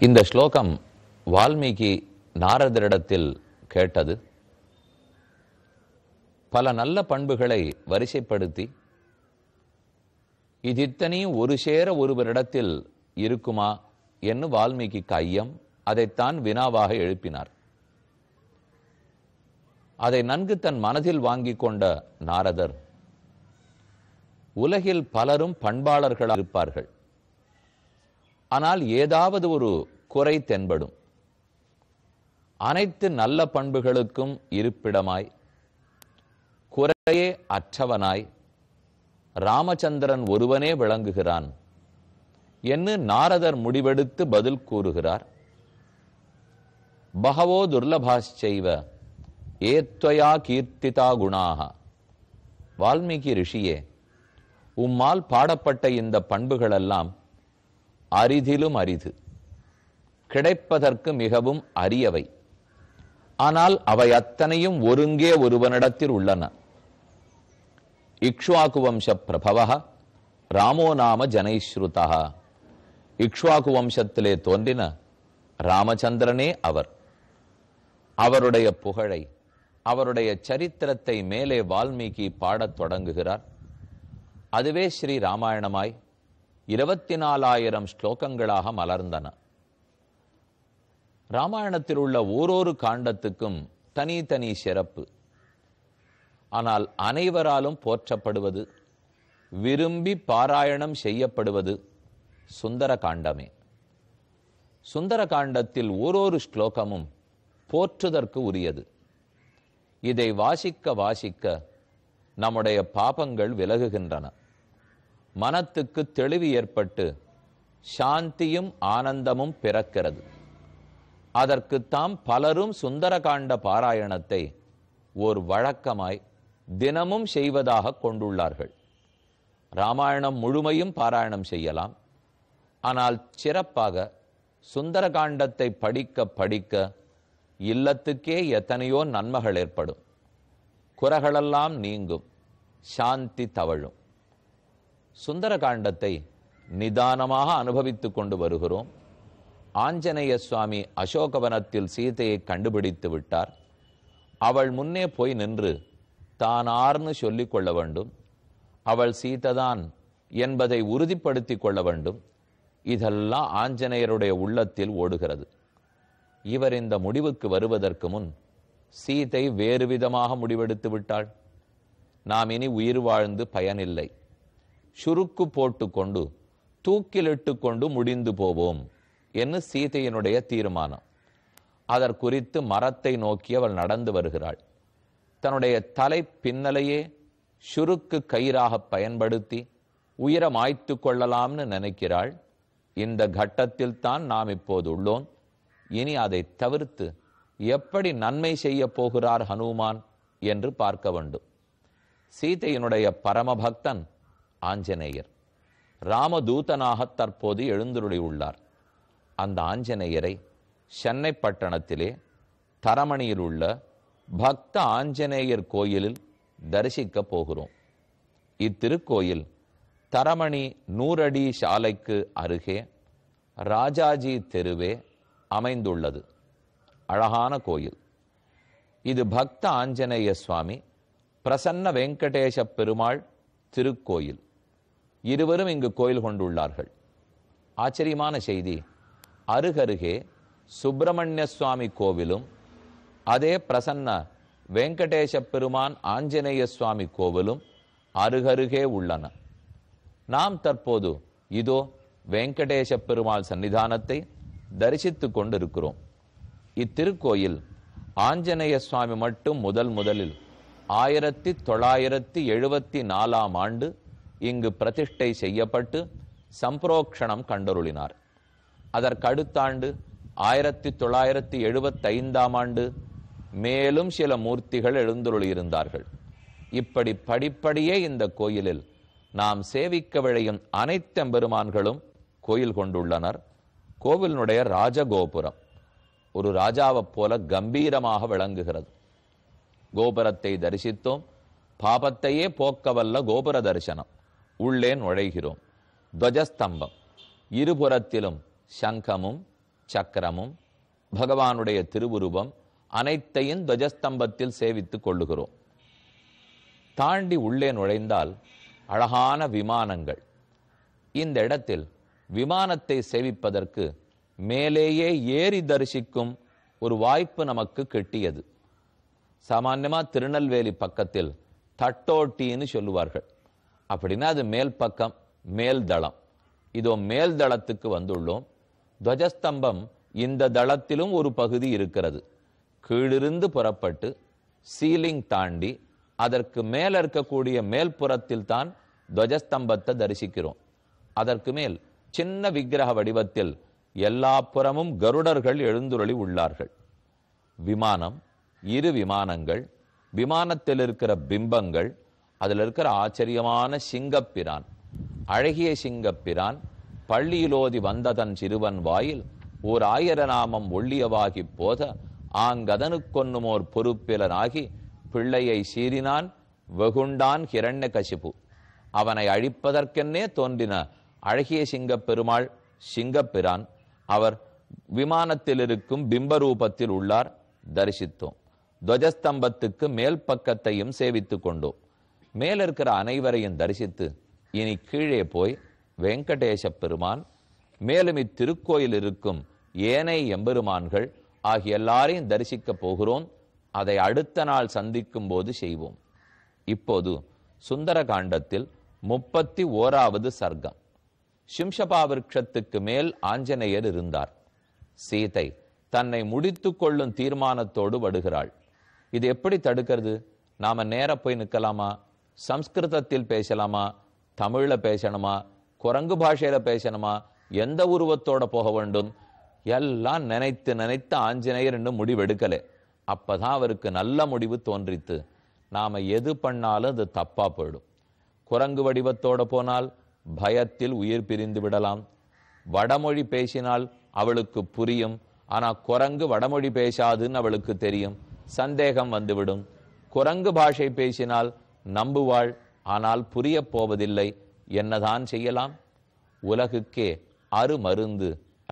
இந்த ஸ்லோகம் வால்மீகி நாரதரிடத்தில் கேட்டது. பல நல்ல பண்புகளை வரிசைப்படுத்தி இது இத்தனையும் ஒரு சேர ஒருவரிடத்தில் இருக்குமா என்று வால்மீகிக்கு ஐயம். அதைத்தான் வினாவாக எழுப்பினார். அதை நன்கு தன் மனதில் வாங்கி கொண்ட நாரதர், உலகில் பலரும் பண்பாளர்களாக இருப்பார்கள். ஆனால் ஏதாவது ஒரு குறை தென்படும். அனைத்து நல்ல பண்புகளுக்கும் இருப்பிடமாய், குறையே அற்றவனாய் ராமச்சந்திரன் ஒருவனே விளங்குகிறான் என்று நாரதர் முடிவெடுத்து பதில் கூறுகிறார். பகவோ துர்லபாச்சைவ ஏத்வயா கீர்த்திதா குணாக. வால்மீகி ரிஷியே, உம்மால் பாடப்பட்ட இந்த பண்புகளெல்லாம் அரிதிலும் அரிது, கிடைப்பதற்கு மிகவும் அரியவை. ஆனால் அவை அத்தனையும் ஒருங்கே ஒருவனிடத்தில் உள்ளன. இக்ஷ்வாகு வம்ச பிரபவ ராமோ நாம ஜனைஸ்ருதா. இக்ஷ்வாகு வம்சத்திலே தோன்றின ராமச்சந்திரனே அவர். அவருடைய புகழை, அவருடைய சரித்திரத்தை மேலே வால்மீகி பாடத் தொடங்குகிறார். அதுவே ஸ்ரீ ராமாயணமாய் 24,000 ஸ்லோகங்களாக மலர்ந்தன. ராமாயணத்தில் உள்ள ஓரொரு காண்டத்துக்கும் தனி சிறப்பு. ஆனால் அனைவராலும் போற்றப்படுவது, விரும்பி பாராயணம் செய்யப்படுவது சுந்தர காண்டமே. சுந்தர காண்டத்தில் ஓரொரு ஸ்லோகமும் போற்றுதற்கு உரியது. இதை வாசிக்க வாசிக்க நம்முடைய பாபங்கள் விலகுகின்றன. மனத்துக்கு தெளிவு ஏற்பட்டு சாந்தியும் ஆனந்தமும் பிறக்கிறது. அதற்கு தாம் பலரும் சுந்தரகாண்ட பாராயணத்தை ஓர் வழக்கமாய் தினமும் செய்வதாக கொண்டுள்ளார்கள். ராமாயணம் முழுமையும் பாராயணம் செய்யலாம். ஆனால் சிறப்பாக சுந்தரகாண்டத்தை படிக்க படிக்க இல்லத்துக்கே எத்தனையோ நன்மைகள் ஏற்படும். குறைகளெல்லாம் நீங்கும், சாந்தி தவழும். சுந்தரகாண்டத்தை நிதானமாக அனுபவித்துக் கொண்டு வருகிறோம். ஆஞ்சநேய சுவாமி அசோகவனத்தில் சீதையை கண்டுபிடித்து விட்டார். அவள் முன்னே போய் நின்று தானார்னு சொல்லிக் கொள்ள வேண்டும். அவள் சீதைதான் என்பதை உறுதிப்படுத்தி கொள்ள வேண்டும். இதெல்லாம் ஆஞ்சநேயருடைய உள்ளத்தில் ஓடுகிறது. இவர் இந்த முடிவுக்கு வருவதற்கு முன் சீதை வேறு விதமாக முடிவெடுத்து விட்டாள். நாம் இனி உயிர் வாழ்ந்து பயனில்லை, சுருக்கு போட்டு கொண்டு தூக்கிலிட்டு கொண்டு முடிந்து போவோம் என்று சீதையினுடைய தீர்மானம். அதற்குறித்து மரத்தை நோக்கி அவள் நடந்து வருகிறாள். தன்னுடைய தலை பின்னலையே சுருக்கு கயிறாக பயன்படுத்தி உயிரை மாய்த்து கொள்ளலாம்னு நினைக்கிறாள். இந்த கட்டத்தில் தான் நாம் இப்போது உள்ளோம். இனி அதை தவிர்த்து எப்படி நன்மை செய்ய போகிறார் ஹனுமான் என்று பார்க்க வேண்டும். சீதையினுடைய பரமபக்தன் ஆஞ்சநேயர் ராமதூதனாக தற்போது எழுந்துருளி உள்ளார். அந்த ஆஞ்சநேயரை சென்னை பட்டணத்திலே தரமணியில் உள்ள பக்த ஆஞ்சநேயர் கோயிலில் தரிசிக்க போகிறோம். இத்திருக்கோயில் தரமணி 100 அடி சாலைக்கு அருகே ராஜாஜி தெருவே அமைந்துள்ளது. அழகான கோயில் இது. பக்த ஆஞ்சநேய சுவாமி, பிரசன்ன வெங்கடேச பெருமாள் திருக்கோயில், இருவரும் இங்கு கோயில் கொண்டுள்ளார்கள். ஆச்சரியமான செய்தி, அருகருகே சுப்பிரமணிய சுவாமி கோவிலும் அதே பிரசன்ன வெங்கடேச பெருமான் ஆஞ்சநேய சுவாமி கோவிலும் அருகருகே உள்ளன. நாம் தற்போது இதோ வெங்கடேச பெருமாள் சன்னிதானத்தை தரிசித்துக் கொண்டிருக்கிறோம். இத்திருக்கோயில் ஆஞ்சநேய சுவாமி மட்டும் முதலில் 1974 ஆண்டு இங்கு பிரதிஷ்டை செய்யப்பட்டு சம்பிரோக்ஷணம் கண்டருளினார். அதற்கடுத்தாண்டு 1975 ஆண்டு மேலும் சில மூர்த்திகள் எழுந்தருளியிருந்தார்கள். இப்படி படிப்படியே இந்த கோயிலில் நாம் சேவிக்க விழையும் அனைத்து எம்பெருமான்களும் கோயில் கொண்டுள்ளனர். கோவிலினுடைய ராஜகோபுரம் ஒரு ராஜாவைப் போல கம்பீரமாக விளங்குகிறது. கோபுரத்தை தரிசித்தோம். பாபத்தையே போக்கவல்ல கோபுர தரிசனம். உள்ளே நுழைகிறோம். துவஜஸ்தம்பம், இருபுறத்திலும் சங்கமும் சக்கரமும் பகவானுடைய திருவுருவம் அனைத்தையும் துவஜஸ்தம்பத்தில் சேவித்துக் கொள்ளுகிறோம். தாண்டி உள்ளே நுழைந்தால் அழகான விமானங்கள். இந்த இடத்தில் விமானத்தை சேவிப்பதற்கு மேலேயே ஏறி தரிசிக்கும் ஒரு வாய்ப்பு நமக்கு கிட்டியது. சாமான்யமா திருநெல்வேலி பக்கத்தில் தட்டோட்டின்னு சொல்லுவார்கள். அப்படின்னா அது மேல் பக்கம், மேல் தளம். இதோ மேல் தளத்துக்கு வந்துள்ளோம். துவஜஸ்தம்பம் இந்த தளத்திலும் ஒரு பகுதி இருக்கிறது. கீழிருந்து புறப்பட்டு சீலிங் தாண்டி அதற்கு மேல இருக்கக்கூடிய மேல்புறத்தில் தான் துவஜஸ்தம்பத்தை தரிசிக்கிறோம். அதற்கு மேல் சின்ன விக்கிரக வடிவத்தில் எல்லா புறமும் கருடர்கள் எழுந்துருளி உள்ளார்கள். விமானம், இரு விமானங்கள், விமானத்தில் இருக்கிற பிம்பங்கள், அதில் இருக்கிற ஆச்சரியமான சிங்கப்பிரான், அழகிய சிங்கப்பிரான் பள்ளியிலோதி வந்ததன் சிறுவன் வாயில் ஓர் 1000 நாமம் ஒள்ளியவாகி போத ஆங்கதனுக்கொன்னுமோர் பொறுப்பிலனாகி பிள்ளையை சீறினான் வெகுண்டான் ஹிரண்யகசிபு. அவனை அழிப்பதற்கென்னே தோன்றின அழகிய சிங்கப்பெருமாள் சிங்கப்பிரான். அவர் விமானத்தில் இருக்கும் பிம்பரூபத்தில் உள்ளார். தரிசித்தோம். துவஜஸ்தம்பத்துக்கு மேல் பக்கத்தையும் சேவித்துக் கொண்டோம். மேல் இருக்கிற அனைவரையும் தரிசித்து இனி கீழே போய் வெங்கடேச பெருமான், மேலும் இத்திருக்கோயில் இருக்கும் ஏனை எம்பெருமான்கள் ஆகிய எல்லாரையும் தரிசிக்க போகிறோம். அதை அடுத்த நாள் சந்திக்கும் போது செய்வோம். இப்போது சுந்தர காண்டத்தில் 31வது சர்க்கம். சிம்ஷபா விருட்சத்துக்கு மேல் ஆஞ்சநேயர் இருந்தார். சீதை தன்னை முடித்து கொள்ளும் தீர்மானத்தோடு வடுகிறாள். இது எப்படி தடுக்கிறது? நாம நேர போய் நிற்கலாமா? சம்ஸ்கிருதத்தில் பேசலாமா? தமிழ்ல பேசணுமா? குரங்கு பாஷையில பேசணுமா? எந்த உருவத்தோட போக வேண்டும்? எல்லாம் நினைத்து நினைத்து ஆஞ்சநேயர் இன்னும் முடிவெடுக்கலே. அப்பதான் அவருக்கு நல்ல முடிவு தோன்றித்து. நாம எது பண்ணாலும் அது தப்பா போயிடும். குரங்கு வடிவத்தோட போனால் பயத்தில் உயிர் பிரிந்து விடலாம். வடமொழி பேசினால் அவளுக்கு புரியும். ஆனா குரங்கு வடமொழி பேசாதுன்னு அவளுக்கு தெரியும். சந்தேகம் வந்துவிடும். குரங்கு பாஷை பேசினால் நம்புவாள், ஆனால் புரிய போவதில்லை. என்னதான் செய்யலாம்? உலகுக்கே அருமருந்து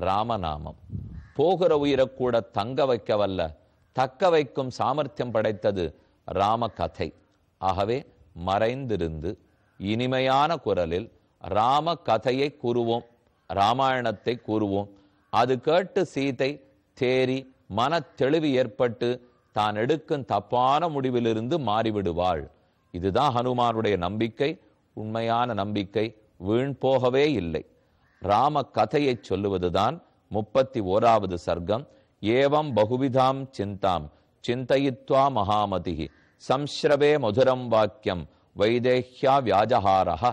ராமநாமம். போகிற உயிரக்கூட தங்க வைக்க வல்ல, தக்க வைக்கும் சாமர்த்தியம் படைத்தது ராம கதை. ஆகவே மறைந்திருந்து இனிமையான குரலில் ராம கதையை கூறுவோம், ராமாயணத்தை கூறுவோம். அது கேட்டு சீதை தேறி மன தெளிவு ஏற்பட்டு தான் எடுக்கும் தப்பான முடிவிலிருந்து மாறிவிடுவாள். இதுதான் ஹனுமானுடைய நம்பிக்கை, உண்மையான நம்பிக்கை. வீண் போகவே இல்லை. ராம கதையை சொல்லுவதுதான் 31வது சர்க்கம். ஏவம் பகுவிதாம் சிந்தாம் சிந்தயித்வா மகாமதிஹி சம்ஸ்ரவே மதுரம் வாக்கியம் வைதேஹ்யா வியாஜஹாரஹ.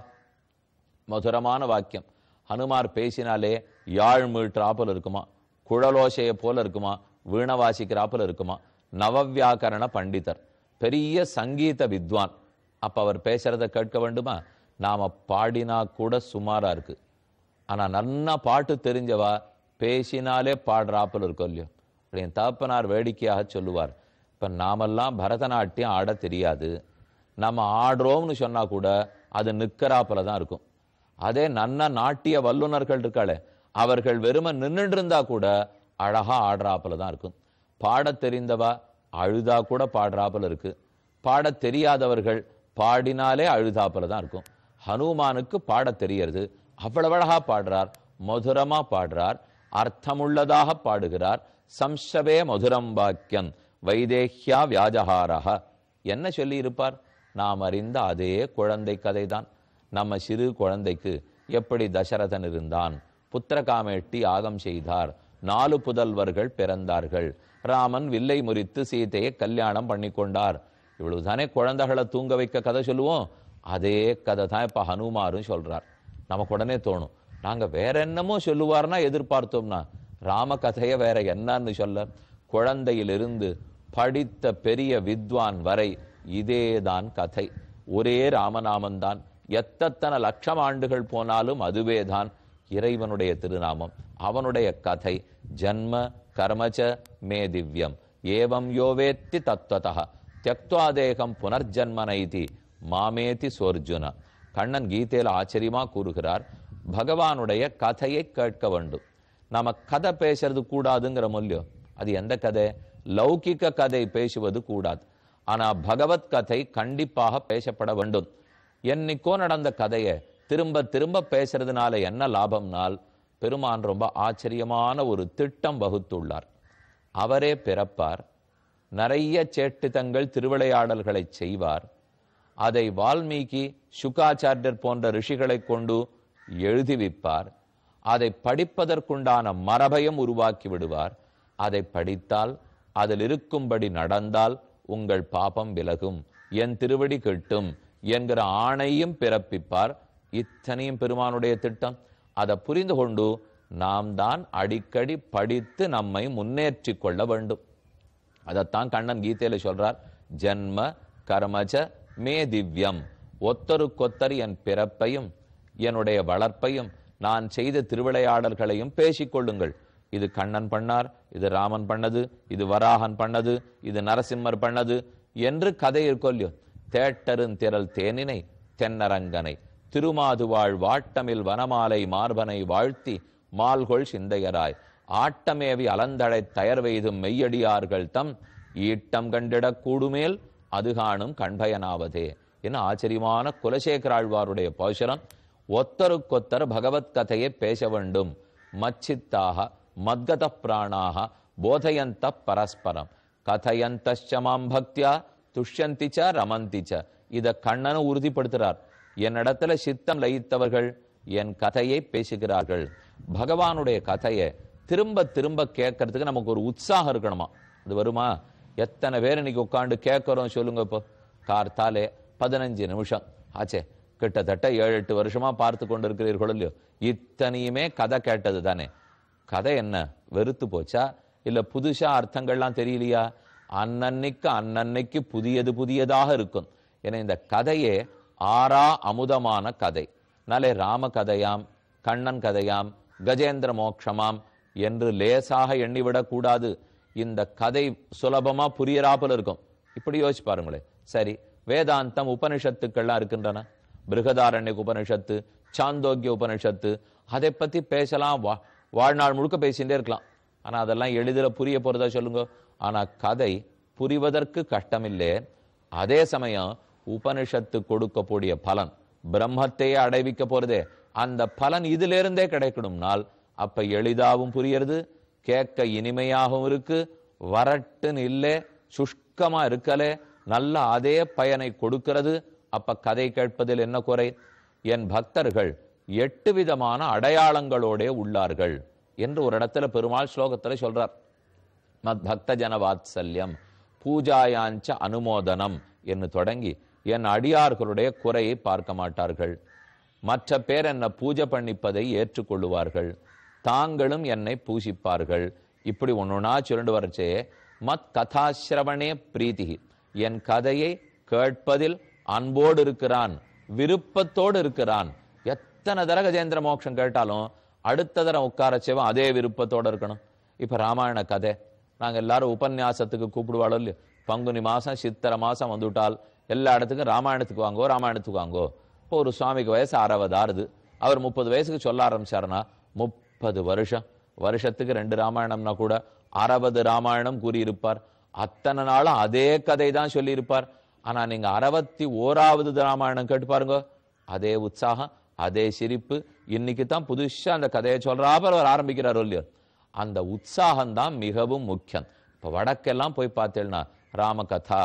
மதுரமான வாக்கியம். ஹனுமார் பேசினாலே யாழ் மீட்ராப்பல் இருக்குமா, குழலோசையை போல இருக்குமா, வீண வாசிக்கிறாப்பல் இருக்குமா. நவவியாக்கரண பண்டிதர், பெரிய சங்கீத வித்வான். அப்ப அவர் பேசுறத கேட்க வேண்டுமா? நாம பாடினா கூட சுமாரா இருக்கு. ஆனா நன்னா பாட்டு தெரிஞ்சவா பேசினாலே பாடுறாப்பல் இருக்கும் இல்லையோ. என் தகப்பனார் வேடிக்கையாக சொல்லுவார், இப்ப நாமெல்லாம் பரதநாட்டியம் ஆட தெரியாது, நம்ம ஆடுறோம்னு சொன்னா கூட அது நிற்கிறாப்பல தான் இருக்கும். அதே நன்ன நாட்டிய வல்லுநர்கள் இருக்காளே, அவர்கள் வெறும நின்றுட்டு இருந்தா கூட அழகா ஆடுறாப்பல தான் இருக்கும். பாட தெரிந்தவா அழுதா கூட பாடுறாப்பல இருக்கு. பாட தெரியாதவர்கள் பாடினாலே அழுதாப்பல தான் இருக்கும். ஹனுமானுக்கு பாட தெரியறது, அவ்வளவு அழகா பாடுறார், மதுரமா பாடுறார், அர்த்தமுள்ளதாக பாடுகிறார். சம்சவே மதுரம் வாக்கியம் வைதேஹ்யா வியாஜஹாரஹ. என்ன சொல்லி இருப்பார்? நாம் அறிந்த அதே குழந்தை கதைதான். நம்ம சிறு குழந்தைக்கு எப்படி தசரதன் இருந்தான், புத்திரகாமேட்டி யாகம் செய்தார், 4 புதல்வர்கள் பிறந்தார்கள், ராமன் வில்லை முறித்து சீதையை கல்யாணம் பண்ணி கொண்டார். இவ்வளவுதானே குழந்தைகளை தூங்க வைக்க கதை சொல்லுவோம். அதே கதை தான் இப்ப ஹனுமாரும் சொல்றார். நமக்கு உடனே தோணும், நாங்க வேற என்னமோ சொல்லுவார்னா எதிர்பார்த்தோம்னா, ராம கதையை வேற என்னன்னு சொல்ல. குழந்தையிலிருந்து படித்த பெரிய வித்வான் வரை இதேதான் கதை. ஒரே ராமநாமந்தான். எத்தனை லட்சம் ஆண்டுகள் போனாலும் அதுவே தான் இறைவனுடைய திருநாமம், அவனுடைய கதை. ஜன்ம கர்மச்ச மே திவ்யம் ஏவம் யோவேத்தி தத்வதஹ த்யக்த்வாதேகம் புனர்ஜன்மனைதி மாமேதி சோர்ஜுன. கண்ணன் கீதையில ஆச்சரியமா கூறுகிறார், பகவானுடைய கதையை கேட்க வேண்டும். நாம கதை பேசுறது கூடாதுங்கிற மொழியோ, அது எந்த கதை? லௌகிக கதை பேசுவது கூடாது. ஆனா பகவத் கதை கண்டிப்பாக பேசப்பட வேண்டும். என்னைக்கோ நடந்த கதையை திரும்ப திரும்ப பேசுறதுனால என்ன லாபம்னால், பெருமான் ரொம்ப ஆச்சரியமான ஒரு திட்டம் வகுத்துள்ளார். அவரே பிறப்பார், நிறைய சேட்டிதங்கள் திருவிளையாடல்களை செய்வார், அதை வால்மீகி சுகாச்சாரியர் போன்ற ரிஷிகளை கொண்டு எழுதிவிப்பார், அதை படிப்பதற்குண்டான மரபையும் உருவாக்கி விடுவார். அதை படித்தால், அதில் இருக்கும்படி நடந்தால் உங்கள் பாபம் விலகும், என் திருவடி கிட்டும் என்கிற ஆணையும் பிறப்பிப்பார். இத்தனையும் பெருமானுடைய திட்டம். அதை புரிந்து கொண்டு நாம் தான் அடிக்கடி படித்து நம்மை முன்னேற்றி கொள்ள வேண்டும். அதைத்தான் கண்ணன் கீதையில சொல்றார், ஜன்ம கர்மஜ மே திவ்யம். ஒத்தருக்கொத்தர் என் பிறப்பையும் என்னுடைய வளர்ப்பையும் நான் செய்த திருவிளையாடல்களையும் பேசிக்கொள்ளுங்கள். இது கண்ணன் பண்ணார், இது ராமன் பண்ணது, இது வராகன் பண்ணது, இது நரசிம்மர் பண்ணது என்று கதை இருக்கொல்லியோ. தேட்டருந்திரல் தேனினை தென்னரங்கனை திருமாதுவாழ் வாட்டமில் வனமாலை மார்பனை வாழ்த்தி மால்கொள் சிந்தையராய் ஆட்டமேவி அலந்தழை தயர்வெய்தும் மெய்யடியார்கள் தம் ஈட்டம் கண்டிடக் கூடுமேல் அது காணும் கண்பயனாவதே என்ன ஆச்சரியமான குலசேகராழ்வாருடைய பாசுரம். ஒத்தருக்கொத்தர் பகவத் கதையை பேச வேண்டும். மச்சித்தாக மத்கத பிராணாக போதயந்த பரஸ்பரம் கதையந்தமாம் பக்தியா துஷ்யந்திச்ச ரமந்திச்ச. இத கண்ணனு உறுதிப்படுத்துறார். என்னிடத்துல சித்தம் லயித்தவர்கள் என் கதையை பேசுகிறார்கள். பகவானுடைய கதையை திரும்ப திரும்ப கேட்கறதுக்கு நமக்கு ஒரு உற்சாகம் இருக்கணுமா? அது வருமா? எத்தனை பேர் இன்னைக்கு உட்காந்து கேட்கறோம் சொல்லுங்க. இப்போ கார்த்தாலே 15 நிமிஷம் ஆச்சே, கிட்டத்தட்ட 7-8 வருஷமா பார்த்து கொண்டு இருக்கிறீர்கள் இல்லையோ. இத்தனையுமே கதை கேட்டது தானே. கதை என்ன வெறுத்து போச்சா? இல்ல புதுசா அர்த்தங்கள்லாம் தெரியலையா? அன்னன்னைக்கு புதியதாக இருக்கும். ஏன்னா இந்த கதையே ஆறா அமுதமான கதை. நாளே ராம கதையாம், கண்ணன் கதையாம், கஜேந்திர மோட்சமாம் என்று லேசாக எண்ணிவிடக் கூடாது. இந்த கதை சுலபமா புரியறாப்புல இருக்கும். இப்படி யோசிச்சு பாருங்களேன். சரி, வேதாந்தம் உபனிஷத்துக்கள்லாம் இருக்கின்றன. பிருகதாரண்ய உபனிஷத்து, சாந்தோக்கிய உபனிஷத்து, அதை பத்தி பேசலாம், வாழ்நாள் முழுக்க பேசிகிட்டே இருக்கலாம். ஆனா அதெல்லாம் எளிதில் புரிய போறதா சொல்லுங்க. ஆனா கதை புரிவதற்கு கஷ்டமில்லை. அதே சமயம் உபனிஷத்து கொடுக்கக்கூடிய பலன் பிரம்மத்தையே அடைவிக்க போறதே, அந்த பலன் இதிலிருந்தே கிடைக்கணும்னால் அப்ப எளிதாகவும் புரியறது, கேட்க இனிமையாகவும் இருக்கு, வரட்டுன்னு இல்லை, சுஷ்கமா இருக்கலே, நல்ல அதே பயனை கொடுக்கிறது. அப்ப கதை கேட்பதில் என்ன குறை? என் பக்தர்கள் 8 விதமான அடையாளங்களோட உள்ளார்கள் என்று ஒரு இடத்துல பெருமாள் ஸ்லோகத்துல சொல்றார். மத் பக்த ஜன வாத்சல்யம் பூஜாயாஞ்ச அனுமோதனம் என்று தொடங்கி என் அடியார்களுடைய குறையை பார்க்க மாட்டார்கள். மற்ற பேர் என்ன பூஜை பண்ணிப்பதை ஏற்றுக்கொள்ளுவார்கள். தாங்களும் என்னை பூசிப்பார்கள். இப்படி ஒன்னொன்னா சுரண்டு வரச்சே மத் கதாசிரவணே பிரீதி, என் கதையை கேட்பதில் அன்போடு இருக்கிறான், விருப்பத்தோடு இருக்கிறான். எத்தனை தர கஜேந்திர மோட்சம் கேட்டாலும் அடுத்த தரம் உட்காரச்சேவன் அதே விருப்பத்தோடு இருக்கணும். இப்ப ராமாயண கதை நாங்க எல்லாரும் உபன்யாசத்துக்கு கூப்பிடுவாளோ இல்லையோ. பங்குனி மாசம் சித்திரை மாசம் வந்துவிட்டால் எல்லா இடத்துக்கும் ராமாயணத்துக்கு வாங்கோ. இப்போ ஒரு சுவாமிக்கு வயசு 60 ஆறுது, அவர் 30 வயசுக்கு சொல்ல ஆரம்பிச்சாருன்னா 30 வருஷத்துக்கு 2 ராமாயணம்னா கூட 60 ராமாயணம் கூறியிருப்பார். அத்தனை நாளும் அதே கதை தான் சொல்லியிருப்பார். ஆனா நீங்க 61வது ராமாயணம் கேட்டு பாருங்க, அதே உற்சாகம், அதே சிரிப்பு. இன்னைக்கு தான் புதுசா அந்த கதையை சொல்றாப்ப அவர் ஆரம்பிக்கிறாரோ இல்லையோ. அந்த உற்சாகம்தான் மிகவும் முக்கியம். இப்ப வடக்கெல்லாம் போய் பார்த்தேன்னா ராம கதா,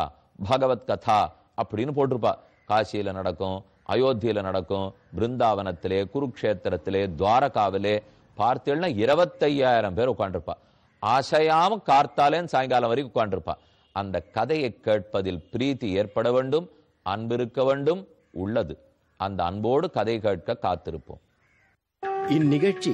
பகவத் கதா அப்படின்னு போட்டிருப்பா. காசியில நடக்கும், அயோத்தியில நடக்கும், பிருந்தாவனத்திலே, குருக்ஷேத்திரத்திலே, துவாரகாவிலே பார்த்தேன்னா 25,000 பேர் உட்காந்துருப்பா. ஆசையாம கார்த்தாலேன்னு சாயங்காலம் வரைக்கும் உட்காந்துருப்பா. அந்த கதையை கேட்பதில் பிரீத்தி ஏற்பட வேண்டும், அன்பிருக்க வேண்டும். உள்ளது அந்த அன்போடு கதை கேட்க காத்திருப்போம். இந்நிகழ்ச்சி